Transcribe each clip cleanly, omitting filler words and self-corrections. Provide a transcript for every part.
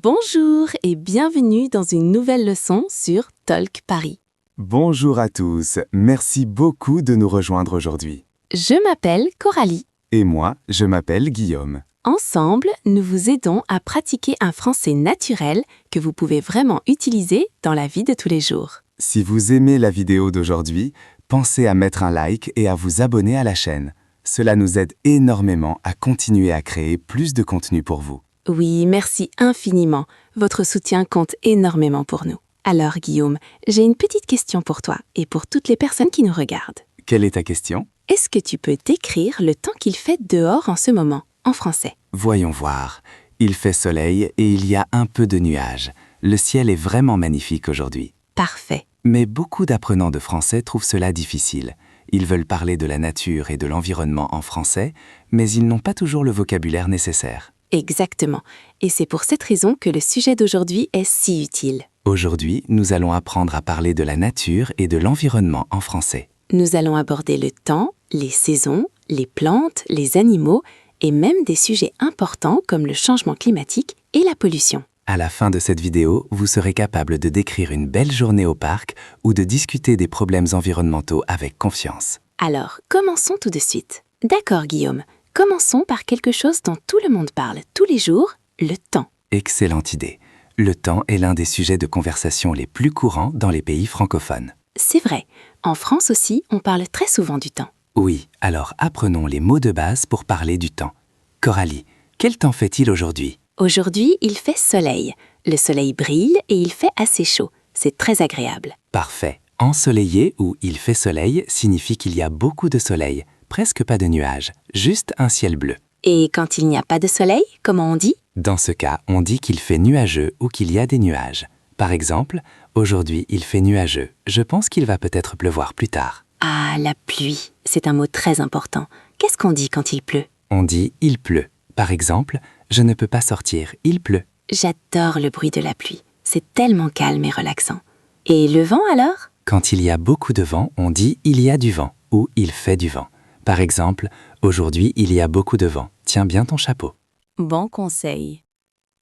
Bonjour et bienvenue dans une nouvelle leçon sur Talk Paris. Bonjour à tous, merci beaucoup de nous rejoindre aujourd'hui. Je m'appelle Coralie. Et moi, je m'appelle Guillaume. Ensemble, nous vous aidons à pratiquer un français naturel que vous pouvez vraiment utiliser dans la vie de tous les jours. Si vous aimez la vidéo d'aujourd'hui, pensez à mettre un like et à vous abonner à la chaîne. Cela nous aide énormément à continuer à créer plus de contenu pour vous. Oui, merci infiniment. Votre soutien compte énormément pour nous. Alors Guillaume, j'ai une petite question pour toi et pour toutes les personnes qui nous regardent. Quelle est ta question? Est-ce que tu peux décrire le temps qu'il fait dehors en ce moment, en français? Voyons voir. Il fait soleil et il y a un peu de nuages. Le ciel est vraiment magnifique aujourd'hui. Parfait. Mais beaucoup d'apprenants de français trouvent cela difficile. Ils veulent parler de la nature et de l'environnement en français, mais ils n'ont pas toujours le vocabulaire nécessaire. Exactement. Et c'est pour cette raison que le sujet d'aujourd'hui est si utile. Aujourd'hui, nous allons apprendre à parler de la nature et de l'environnement en français. Nous allons aborder le temps, les saisons, les plantes, les animaux et même des sujets importants comme le changement climatique et la pollution. À la fin de cette vidéo, vous serez capable de décrire une belle journée au parc ou de discuter des problèmes environnementaux avec confiance. Alors, commençons tout de suite. D'accord, Guillaume. Commençons par quelque chose dont tout le monde parle tous les jours, le temps. Excellente idée. Le temps est l'un des sujets de conversation les plus courants dans les pays francophones. C'est vrai. En France aussi, on parle très souvent du temps. Oui, alors apprenons les mots de base pour parler du temps. Coralie, quel temps fait-il aujourd'hui? Aujourd'hui, il fait soleil. Le soleil brille et il fait assez chaud. C'est très agréable. Parfait. Ensoleillé ou il fait soleil signifie qu'il y a beaucoup de soleil, presque pas de nuages, juste un ciel bleu. Et quand il n'y a pas de soleil, comment on dit? Dans ce cas, on dit qu'il fait nuageux ou qu'il y a des nuages. Par exemple, aujourd'hui il fait nuageux. Je pense qu'il va peut-être pleuvoir plus tard. Ah, la pluie. C'est un mot très important. Qu'est-ce qu'on dit quand il pleut? On dit il pleut. Par exemple, je ne peux pas sortir, il pleut. J'adore le bruit de la pluie. C'est tellement calme et relaxant. Et le vent alors? Quand il y a beaucoup de vent, on dit il y a du vent ou il fait du vent. Par exemple, aujourd'hui il y a beaucoup de vent. Tiens bien ton chapeau. Bon conseil.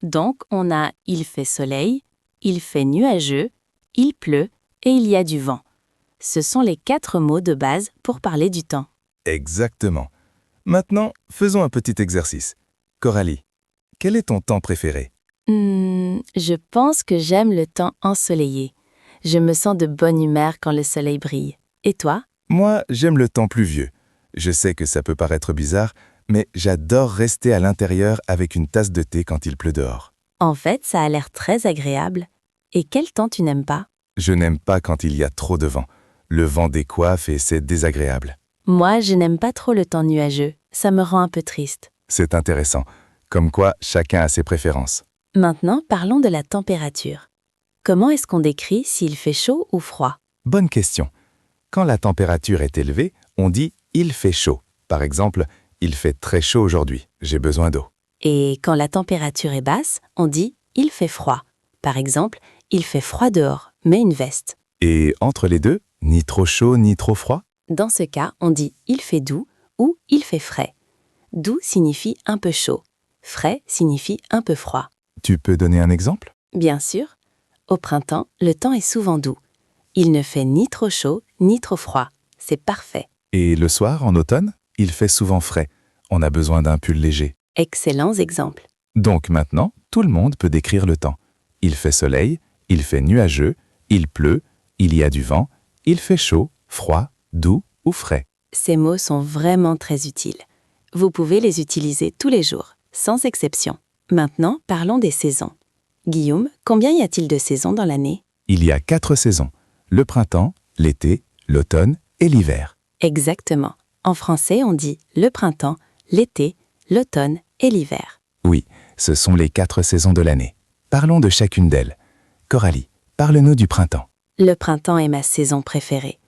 Donc, on a il fait soleil, il fait nuageux, il pleut et il y a du vent. Ce sont les 4 mots de base pour parler du temps. Exactement. Maintenant, faisons un petit exercice. Coralie, quel est ton temps préféré? Je pense que j'aime le temps ensoleillé. Je me sens de bonne humeur quand le soleil brille. Et toi? Moi, j'aime le temps pluvieux. Je sais que ça peut paraître bizarre, mais j'adore rester à l'intérieur avec une tasse de thé quand il pleut dehors. En fait, ça a l'air très agréable. Et quel temps tu n'aimes pas? Je n'aime pas quand il y a trop de vent. Le vent décoiffe et c'est désagréable. Moi, je n'aime pas trop le temps nuageux. Ça me rend un peu triste. C'est intéressant. Comme quoi, chacun a ses préférences. Maintenant, parlons de la température. Comment est-ce qu'on décrit s'il fait chaud ou froid? Bonne question. Quand la température est élevée, on dit « il fait chaud ». Par exemple, « il fait très chaud aujourd'hui, j'ai besoin d'eau ». Et quand la température est basse, on dit « il fait froid ». Par exemple, « il fait froid dehors, mets une veste ». Et entre les deux, ni trop chaud ni trop froid? Dans ce cas, on dit « il fait doux » ou « il fait frais ». Doux signifie un peu chaud. Frais signifie un peu froid. Tu peux donner un exemple? Bien sûr. Au printemps, le temps est souvent doux. Il ne fait ni trop chaud ni trop froid. C'est parfait. Et le soir, en automne, il fait souvent frais. On a besoin d'un pull léger. Excellents exemples. Donc maintenant, tout le monde peut décrire le temps. Il fait soleil, il fait nuageux, il pleut, il y a du vent, il fait chaud, froid, doux ou frais. Ces mots sont vraiment très utiles. Vous pouvez les utiliser tous les jours, sans exception. Maintenant, parlons des saisons. Guillaume, combien y a-t-il de saisons dans l'année? Il y a 4 saisons. Le printemps, l'été, l'automne et l'hiver. Exactement. En français, on dit le printemps, l'été, l'automne et l'hiver. Oui, ce sont les 4 saisons de l'année. Parlons de chacune d'elles. Coralie, parle-nous du printemps. Le printemps est ma saison préférée.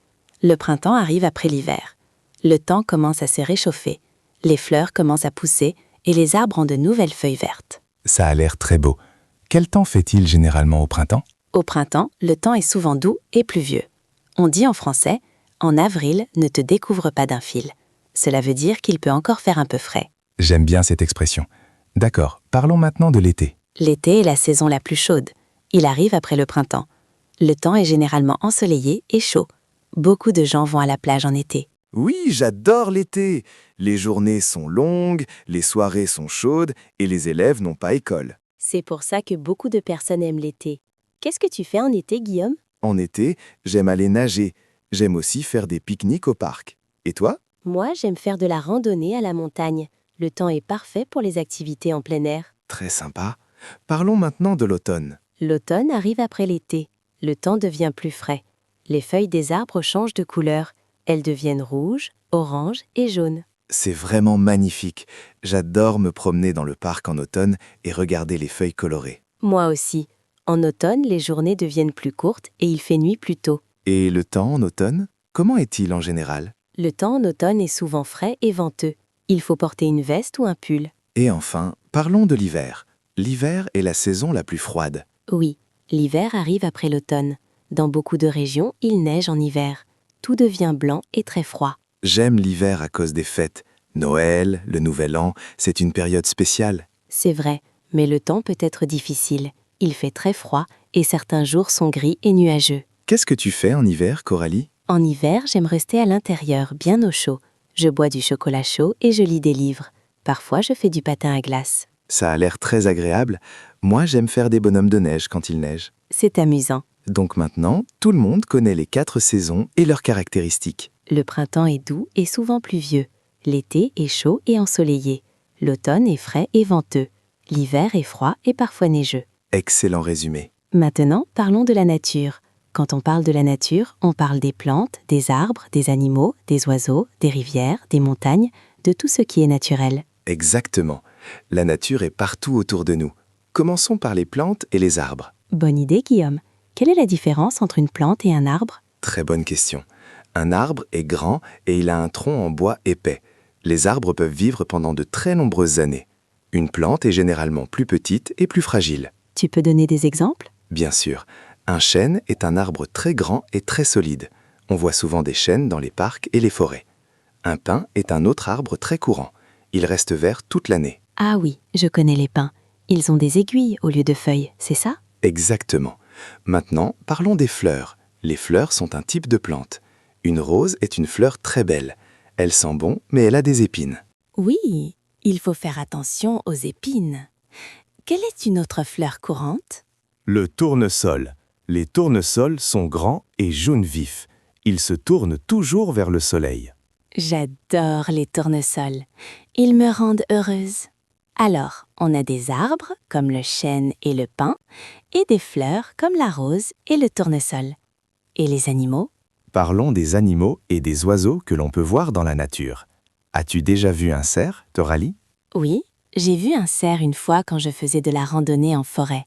Le printemps arrive après l'hiver. Le temps commence à se réchauffer. Les fleurs commencent à pousser et les arbres ont de nouvelles feuilles vertes. Ça a l'air très beau. Quel temps fait-il généralement au printemps? Au printemps, le temps est souvent doux et pluvieux. On dit en français « En avril, ne te découvre pas d'un fil ». Cela veut dire qu'il peut encore faire un peu frais. J'aime bien cette expression. D'accord, parlons maintenant de l'été. L'été est la saison la plus chaude. Il arrive après le printemps. Le temps est généralement ensoleillé et chaud. Beaucoup de gens vont à la plage en été. Oui, j'adore l'été. Les journées sont longues, les soirées sont chaudes et les élèves n'ont pas école. C'est pour ça que beaucoup de personnes aiment l'été. Qu'est-ce que tu fais en été, Guillaume? En été, j'aime aller nager. J'aime aussi faire des pique-niques au parc. Et toi? Moi, j'aime faire de la randonnée à la montagne. Le temps est parfait pour les activités en plein air. Très sympa. Parlons maintenant de l'automne. L'automne arrive après l'été. Le temps devient plus frais. Les feuilles des arbres changent de couleur. Elles deviennent rouges, oranges et jaunes. C'est vraiment magnifique. J'adore me promener dans le parc en automne et regarder les feuilles colorées. Moi aussi. En automne, les journées deviennent plus courtes et il fait nuit plus tôt. Et le temps en automne, comment est-il en général? Le temps en automne est souvent frais et venteux. Il faut porter une veste ou un pull. Et enfin, parlons de l'hiver. L'hiver est la saison la plus froide. Oui, l'hiver arrive après l'automne. Dans beaucoup de régions, il neige en hiver. Tout devient blanc et très froid. J'aime l'hiver à cause des fêtes. Noël, le Nouvel An, c'est une période spéciale. C'est vrai, mais le temps peut être difficile. Il fait très froid et certains jours sont gris et nuageux. Qu'est-ce que tu fais en hiver, Coralie? En hiver, j'aime rester à l'intérieur, bien au chaud. Je bois du chocolat chaud et je lis des livres. Parfois, je fais du patin à glace. Ça a l'air très agréable. Moi, j'aime faire des bonhommes de neige quand il neige. C'est amusant. Donc maintenant, tout le monde connaît les 4 saisons et leurs caractéristiques. Le printemps est doux et souvent pluvieux. L'été est chaud et ensoleillé. L'automne est frais et venteux. L'hiver est froid et parfois neigeux. Excellent résumé. Maintenant, parlons de la nature. Quand on parle de la nature, on parle des plantes, des arbres, des animaux, des oiseaux, des rivières, des montagnes, de tout ce qui est naturel. Exactement. La nature est partout autour de nous. Commençons par les plantes et les arbres. Bonne idée, Guillaume. Quelle est la différence entre une plante et un arbre? Très bonne question. Un arbre est grand et il a un tronc en bois épais. Les arbres peuvent vivre pendant de très nombreuses années. Une plante est généralement plus petite et plus fragile. Tu peux donner des exemples? Bien sûr, un chêne est un arbre très grand et très solide. On voit souvent des chênes dans les parcs et les forêts. Un pin est un autre arbre très courant. Il reste vert toute l'année. Ah oui, je connais les pins. Ils ont des aiguilles au lieu de feuilles, c'est ça? Exactement. Maintenant, parlons des fleurs. Les fleurs sont un type de plante. Une rose est une fleur très belle. Elle sent bon, mais elle a des épines. Oui, il faut faire attention aux épines. Quelle est une autre fleur courante? Le tournesol. Les tournesols sont grands et jaunes vifs. Ils se tournent toujours vers le soleil. J'adore les tournesols. Ils me rendent heureuse. Alors, on a des arbres comme le chêne et le pin, et des fleurs comme la rose et le tournesol. Et les animaux? Parlons des animaux et des oiseaux que l'on peut voir dans la nature. As-tu déjà vu un cerf, Coralie? Oui, j'ai vu un cerf une fois quand je faisais de la randonnée en forêt.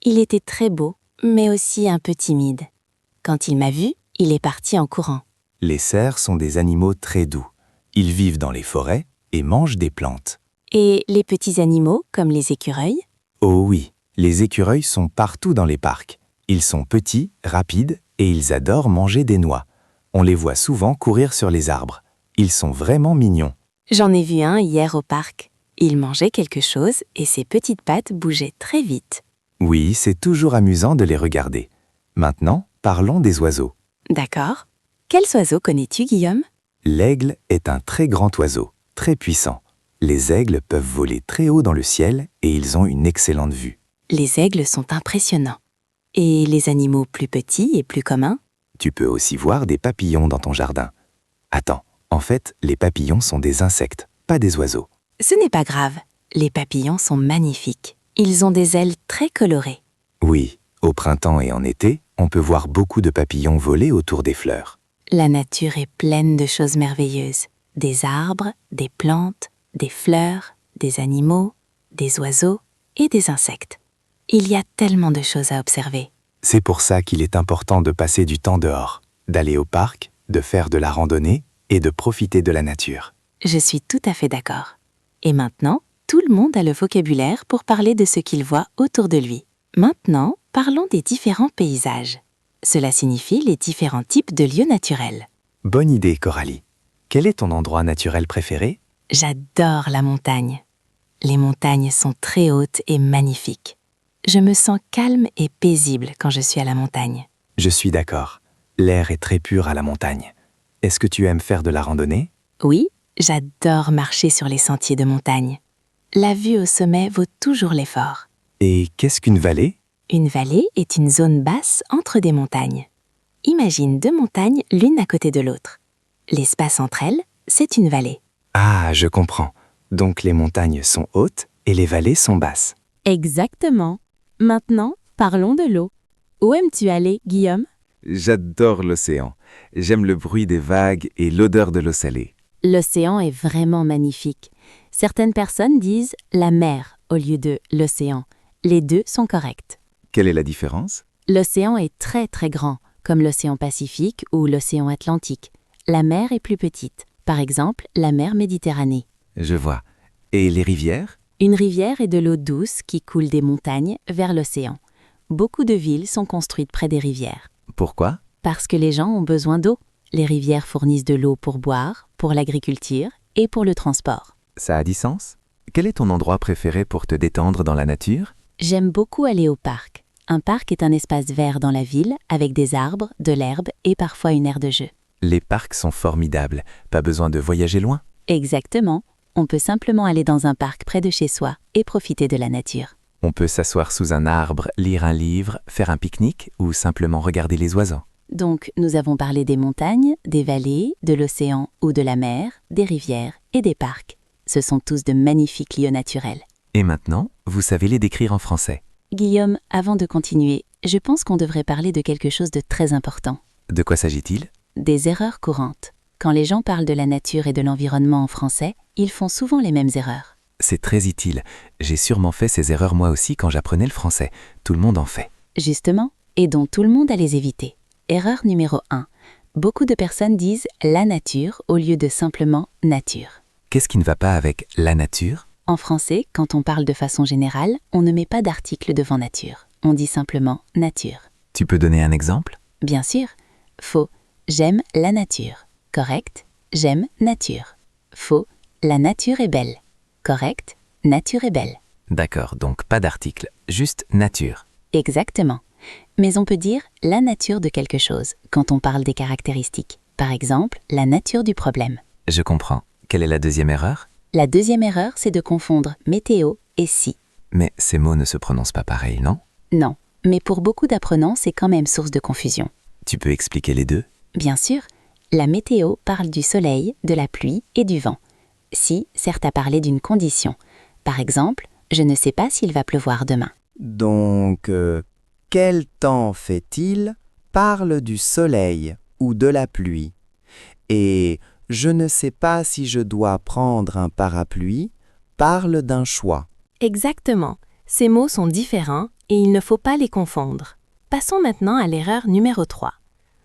Il était très beau, mais aussi un peu timide. Quand il m'a vu, il est parti en courant. Les cerfs sont des animaux très doux. Ils vivent dans les forêts et mangent des plantes. Et les petits animaux, comme les écureuils? Oh oui, les écureuils sont partout dans les parcs. Ils sont petits, rapides et ils adorent manger des noix. On les voit souvent courir sur les arbres. Ils sont vraiment mignons. J'en ai vu un hier au parc. Il mangeait quelque chose et ses petites pattes bougeaient très vite. Oui, c'est toujours amusant de les regarder. Maintenant, parlons des oiseaux. D'accord. Quels oiseaux connais-tu, Guillaume? L'aigle est un très grand oiseau, très puissant. Les aigles peuvent voler très haut dans le ciel et ils ont une excellente vue. Les aigles sont impressionnants. Et les animaux plus petits et plus communs? Tu peux aussi voir des papillons dans ton jardin. Attends, en fait, les papillons sont des insectes, pas des oiseaux. Ce n'est pas grave. Les papillons sont magnifiques. Ils ont des ailes très colorées. Oui, au printemps et en été, on peut voir beaucoup de papillons voler autour des fleurs. La nature est pleine de choses merveilleuses. Des arbres, des plantes, des fleurs, des animaux, des oiseaux et des insectes. Il y a tellement de choses à observer. C'est pour ça qu'il est important de passer du temps dehors, d'aller au parc, de faire de la randonnée et de profiter de la nature. Je suis tout à fait d'accord. Et maintenant, tout le monde a le vocabulaire pour parler de ce qu'il voit autour de lui. Maintenant, parlons des différents paysages. Cela signifie les différents types de lieux naturels. Bonne idée, Coralie. Quel est ton endroit naturel préféré? J'adore la montagne. Les montagnes sont très hautes et magnifiques. Je me sens calme et paisible quand je suis à la montagne. Je suis d'accord. L'air est très pur à la montagne. Est-ce que tu aimes faire de la randonnée? Oui, j'adore marcher sur les sentiers de montagne. La vue au sommet vaut toujours l'effort. Et qu'est-ce qu'une vallée? Une vallée est une zone basse entre des montagnes. Imagine deux montagnes l'une à côté de l'autre. L'espace entre elles, c'est une vallée. Ah, je comprends. Donc les montagnes sont hautes et les vallées sont basses. Exactement. Maintenant, parlons de l'eau. Où aimes-tu aller, Guillaume? J'adore l'océan. J'aime le bruit des vagues et l'odeur de l'eau salée. L'océan est vraiment magnifique. Certaines personnes disent la mer au lieu de l'océan. Les deux sont corrects. Quelle est la différence? L'océan est très très grand, comme l'océan Pacifique ou l'océan Atlantique. La mer est plus petite, par exemple la mer Méditerranée. Je vois. Et les rivières? Une rivière est de l'eau douce qui coule des montagnes vers l'océan. Beaucoup de villes sont construites près des rivières. Pourquoi? Parce que les gens ont besoin d'eau. Les rivières fournissent de l'eau pour boire, pour l'agriculture et pour le transport. Ça a du sens? Quel est ton endroit préféré pour te détendre dans la nature? J'aime beaucoup aller au parc. Un parc est un espace vert dans la ville avec des arbres, de l'herbe et parfois une aire de jeu. Les parcs sont formidables. Pas besoin de voyager loin. Exactement. On peut simplement aller dans un parc près de chez soi et profiter de la nature. On peut s'asseoir sous un arbre, lire un livre, faire un pique-nique ou simplement regarder les oiseaux. Donc, nous avons parlé des montagnes, des vallées, de l'océan ou de la mer, des rivières et des parcs. Ce sont tous de magnifiques lieux naturels. Et maintenant, vous savez les décrire en français. Guillaume, avant de continuer, je pense qu'on devrait parler de quelque chose de très important. De quoi s'agit-il? Des erreurs courantes. Quand les gens parlent de la nature et de l'environnement en français, ils font souvent les mêmes erreurs. C'est très utile. J'ai sûrement fait ces erreurs moi aussi quand j'apprenais le français. Tout le monde en fait. Justement, et dont tout le monde à les éviter. Erreur numéro 1. Beaucoup de personnes disent la nature au lieu de simplement nature. Qu'est-ce qui ne va pas avec la nature? En français, quand on parle de façon générale, on ne met pas d'article devant nature. On dit simplement nature. Tu peux donner un exemple? Bien sûr. Faux. J'aime la nature. Correct. J'aime nature. Faux. La nature est belle. Correct. Nature est belle. D'accord, donc pas d'article, juste nature. Exactement. Mais on peut dire la nature de quelque chose quand on parle des caractéristiques. Par exemple, la nature du problème. Je comprends. Quelle est la deuxième erreur? La deuxième erreur, c'est de confondre météo et si. Mais ces mots ne se prononcent pas pareil, non? Non, mais pour beaucoup d'apprenants, c'est quand même source de confusion. Tu peux expliquer les deux? Bien sûr, la météo parle du soleil, de la pluie et du vent. Si sert à parler d'une condition. Par exemple, je ne sais pas s'il va pleuvoir demain. Donc, quel temps fait-il parle du soleil ou de la pluie. Et je ne sais pas si je dois prendre un parapluie parle d'un choix. Exactement. Ces mots sont différents et il ne faut pas les confondre. Passons maintenant à l'erreur numéro 3.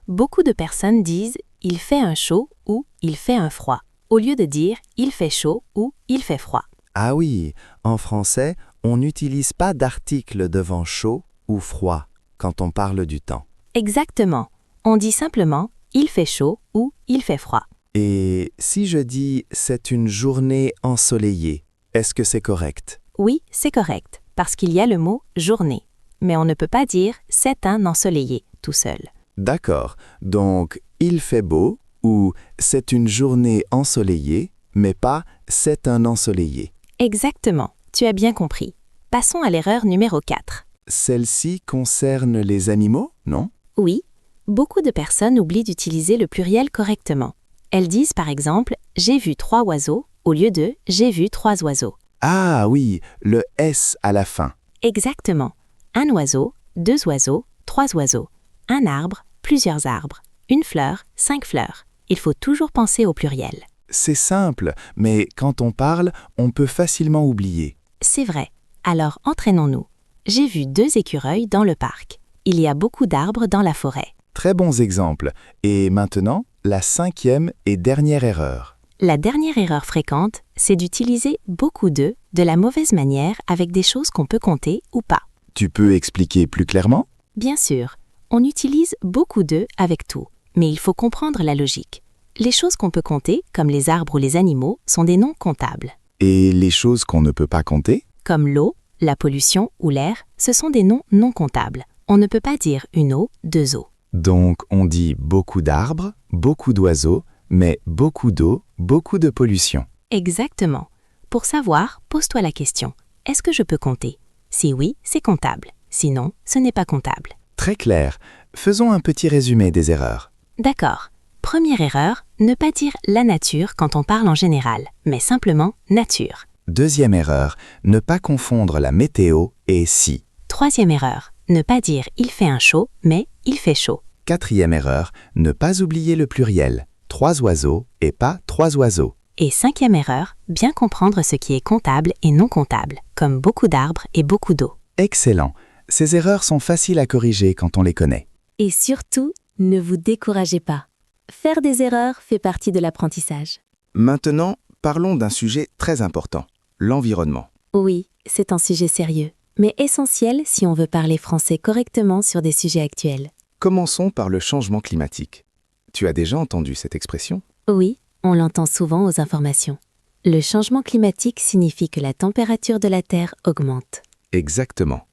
Beaucoup de personnes disent « il fait un chaud » ou « il fait un froid », au lieu de dire « il fait chaud » ou « il fait froid ». Ah oui, en français, on n'utilise pas d'article devant chaud ou froid quand on parle du temps. Exactement. On dit simplement « il fait chaud » ou « il fait froid ». Et si je dis « c'est une journée ensoleillée », est-ce que c'est correct? Oui, c'est correct, parce qu'il y a le mot « journée ». Mais on ne peut pas dire « c'est un ensoleillé » tout seul. D'accord, donc « il fait beau » ou « c'est une journée ensoleillée », mais pas « c'est un ensoleillé ». Exactement, tu as bien compris. Passons à l'erreur numéro 4. Celle-ci concerne les animaux, non? Oui, beaucoup de personnes oublient d'utiliser le pluriel correctement. Elles disent par exemple « j'ai vu 3 oiseaux » au lieu de « j'ai vu 3 oiseaux ». Ah oui, le S à la fin. Exactement. Un oiseau, 2 oiseaux, 3 oiseaux. Un arbre, plusieurs arbres. Une fleur, 5 fleurs. Il faut toujours penser au pluriel. C'est simple, mais quand on parle, on peut facilement oublier. C'est vrai. Alors entraînons-nous. J'ai vu 2 écureuils dans le parc. Il y a beaucoup d'arbres dans la forêt. Très bons exemples. Et maintenant, la 5e et dernière erreur. La dernière erreur fréquente, c'est d'utiliser beaucoup de la mauvaise manière avec des choses qu'on peut compter ou pas. Tu peux expliquer plus clairement? Bien sûr, on utilise beaucoup de avec tout, mais il faut comprendre la logique. Les choses qu'on peut compter, comme les arbres ou les animaux, sont des noms comptables. Et les choses qu'on ne peut pas compter? Comme l'eau, la pollution ou l'air, ce sont des noms non comptables. On ne peut pas dire une eau, deux eaux. Donc on dit beaucoup d'arbres, beaucoup d'oiseaux, mais beaucoup d'eau, beaucoup de pollution. Exactement. Pour savoir, pose-toi la question. Est-ce que je peux compter? Si oui, c'est comptable. Sinon, ce n'est pas comptable. Très clair. Faisons un petit résumé des erreurs. D'accord. Première erreur, ne pas dire la nature quand on parle en général, mais simplement nature. Deuxième erreur, ne pas confondre la météo et si. Troisième erreur, ne pas dire il fait un chaud, mais il fait chaud. Quatrième erreur, ne pas oublier le pluriel. 3 oiseaux et pas 3 oiseaux. Et cinquième erreur, bien comprendre ce qui est comptable et non comptable, comme beaucoup d'arbres et beaucoup d'eau. Excellent. Ces erreurs sont faciles à corriger quand on les connaît. Et surtout, ne vous découragez pas. Faire des erreurs fait partie de l'apprentissage. Maintenant, parlons d'un sujet très important, l'environnement. Oui, c'est un sujet sérieux, mais essentiel si on veut parler français correctement sur des sujets actuels. Commençons par le changement climatique. Tu as déjà entendu cette expression? Oui, on l'entend souvent aux informations. Le changement climatique signifie que la température de la Terre augmente. Exactement.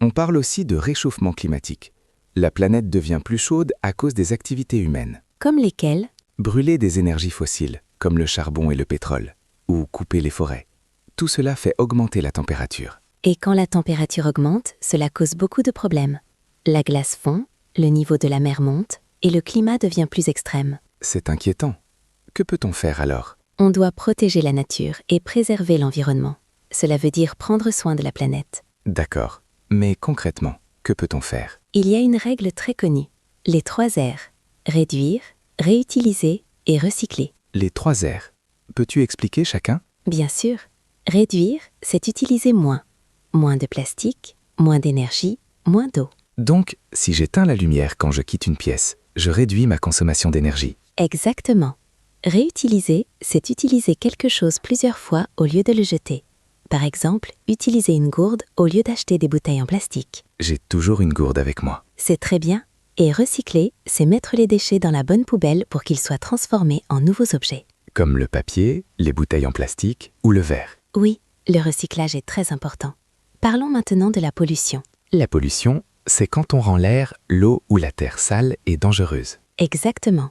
On parle aussi de réchauffement climatique. La planète devient plus chaude à cause des activités humaines. Comme lesquelles? Brûler des énergies fossiles, comme le charbon et le pétrole, ou couper les forêts. Tout cela fait augmenter la température. Et quand la température augmente, cela cause beaucoup de problèmes. La glace fond, le niveau de la mer monte, et le climat devient plus extrême. C'est inquiétant. Que peut-on faire alors? On doit protéger la nature et préserver l'environnement. Cela veut dire prendre soin de la planète. D'accord. Mais concrètement, que peut-on faire? Il y a une règle très connue. Les 3 R. Réduire, réutiliser et recycler. Les 3 R. Peux-tu expliquer chacun? Bien sûr. Réduire, c'est utiliser moins. Moins de plastique, moins d'énergie, moins d'eau. Donc, si j'éteins la lumière quand je quitte une pièce, je réduis ma consommation d'énergie. Exactement. Réutiliser, c'est utiliser quelque chose plusieurs fois au lieu de le jeter. Par exemple, utiliser une gourde au lieu d'acheter des bouteilles en plastique. J'ai toujours une gourde avec moi. C'est très bien. Et recycler, c'est mettre les déchets dans la bonne poubelle pour qu'ils soient transformés en nouveaux objets. Comme le papier, les bouteilles en plastique ou le verre. Oui, le recyclage est très important. Parlons maintenant de la pollution. La pollution, c'est quand on rend l'air, l'eau ou la terre sale et dangereuse. Exactement.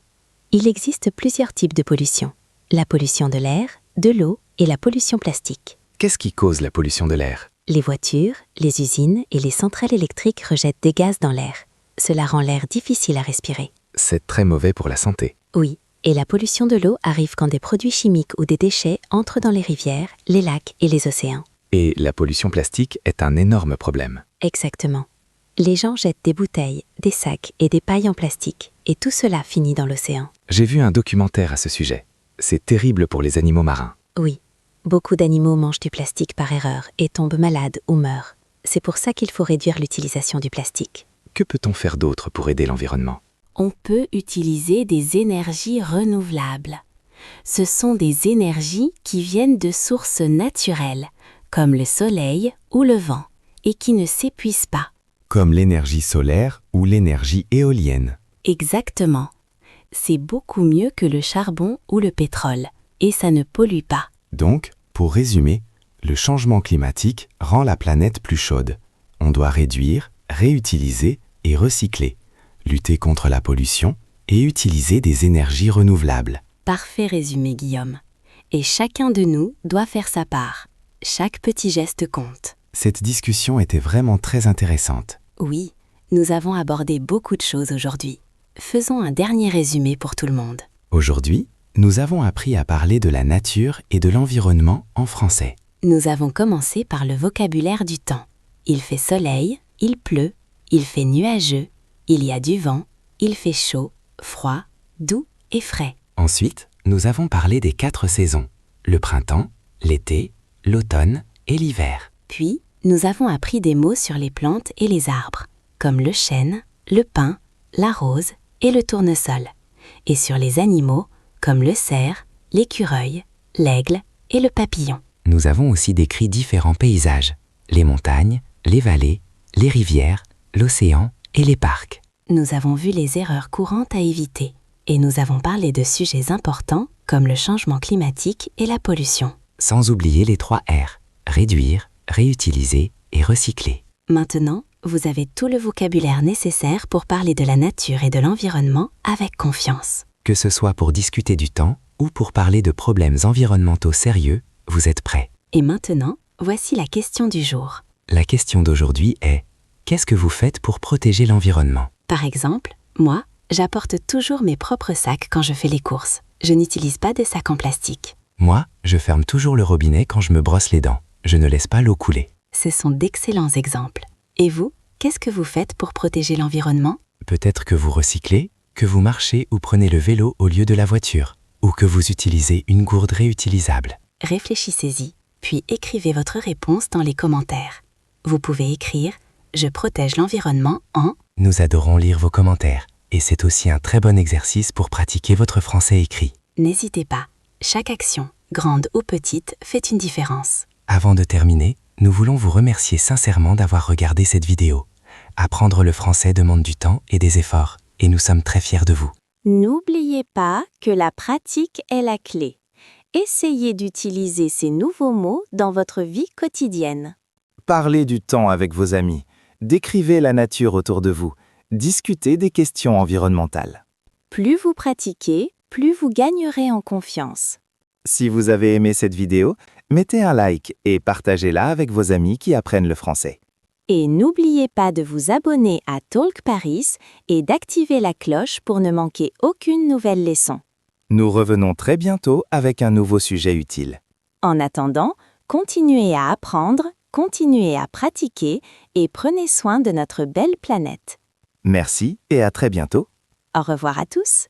Il existe plusieurs types de pollution. La pollution de l'air, de l'eau et la pollution plastique. Qu'est-ce qui cause la pollution de l'air? Les voitures, les usines et les centrales électriques rejettent des gaz dans l'air. Cela rend l'air difficile à respirer. C'est très mauvais pour la santé. Oui, et la pollution de l'eau arrive quand des produits chimiques ou des déchets entrent dans les rivières, les lacs et les océans. Et la pollution plastique est un énorme problème. Exactement. Les gens jettent des bouteilles, des sacs et des pailles en plastique, et tout cela finit dans l'océan. J'ai vu un documentaire à ce sujet. C'est terrible pour les animaux marins. Oui, beaucoup d'animaux mangent du plastique par erreur et tombent malades ou meurent. C'est pour ça qu'il faut réduire l'utilisation du plastique. Que peut-on faire d'autre pour aider l'environnement? On peut utiliser des énergies renouvelables. Ce sont des énergies qui viennent de sources naturelles, comme le soleil ou le vent, et qui ne s'épuisent pas. Comme l'énergie solaire ou l'énergie éolienne. Exactement. C'est beaucoup mieux que le charbon ou le pétrole, et ça ne pollue pas. Donc, pour résumer, le changement climatique rend la planète plus chaude. On doit réduire, réutiliser et recycler, lutter contre la pollution et utiliser des énergies renouvelables. Parfait résumé, Guillaume. Et chacun de nous doit faire sa part. Chaque petit geste compte. Cette discussion était vraiment très intéressante. Oui, nous avons abordé beaucoup de choses aujourd'hui. Faisons un dernier résumé pour tout le monde. Aujourd'hui, nous avons appris à parler de la nature et de l'environnement en français. Nous avons commencé par le vocabulaire du temps. Il fait soleil, il pleut, il fait nuageux, il y a du vent, il fait chaud, froid, doux et frais. Ensuite, nous avons parlé des 4 saisons, le printemps, l'été, l'automne et l'hiver. Puis, nous avons appris des mots sur les plantes et les arbres, comme le chêne, le pin, la rose et le tournesol, et sur les animaux, comme le cerf, l'écureuil, l'aigle et le papillon. Nous avons aussi décrit différents paysages, les montagnes, les vallées, les rivières, l'océan et les parcs. Nous avons vu les erreurs courantes à éviter, et nous avons parlé de sujets importants comme le changement climatique et la pollution. Sans oublier les 3 R, réduire, réutiliser et recycler. Maintenant, vous avez tout le vocabulaire nécessaire pour parler de la nature et de l'environnement avec confiance. Que ce soit pour discuter du temps ou pour parler de problèmes environnementaux sérieux, vous êtes prêts. Et maintenant, voici la question du jour. La question d'aujourd'hui est: qu'est-ce que vous faites pour protéger l'environnement? Par exemple, moi, j'apporte toujours mes propres sacs quand je fais les courses. Je n'utilise pas de sacs en plastique. Moi, je ferme toujours le robinet quand je me brosse les dents. Je ne laisse pas l'eau couler. Ce sont d'excellents exemples. Et vous, qu'est-ce que vous faites pour protéger l'environnement? Peut-être que vous recyclez, que vous marchez ou prenez le vélo au lieu de la voiture, ou que vous utilisez une gourde réutilisable. Réfléchissez-y, puis écrivez votre réponse dans les commentaires. Vous pouvez écrire « Je protège l'environnement en ». Nous adorons lire vos commentaires, et c'est aussi un très bon exercice pour pratiquer votre français écrit. N'hésitez pas, chaque action, grande ou petite, fait une différence. Avant de terminer, nous voulons vous remercier sincèrement d'avoir regardé cette vidéo. Apprendre le français demande du temps et des efforts, et nous sommes très fiers de vous. N'oubliez pas que la pratique est la clé. Essayez d'utiliser ces nouveaux mots dans votre vie quotidienne. Parlez du temps avec vos amis. Décrivez la nature autour de vous. Discutez des questions environnementales. Plus vous pratiquez, plus vous gagnerez en confiance. Si vous avez aimé cette vidéo, mettez un like et partagez-la avec vos amis qui apprennent le français. Et n'oubliez pas de vous abonner à Talk Paris et d'activer la cloche pour ne manquer aucune nouvelle leçon. Nous revenons très bientôt avec un nouveau sujet utile. En attendant, continuez à apprendre, continuez à pratiquer et prenez soin de notre belle planète. Merci et à très bientôt. Au revoir à tous.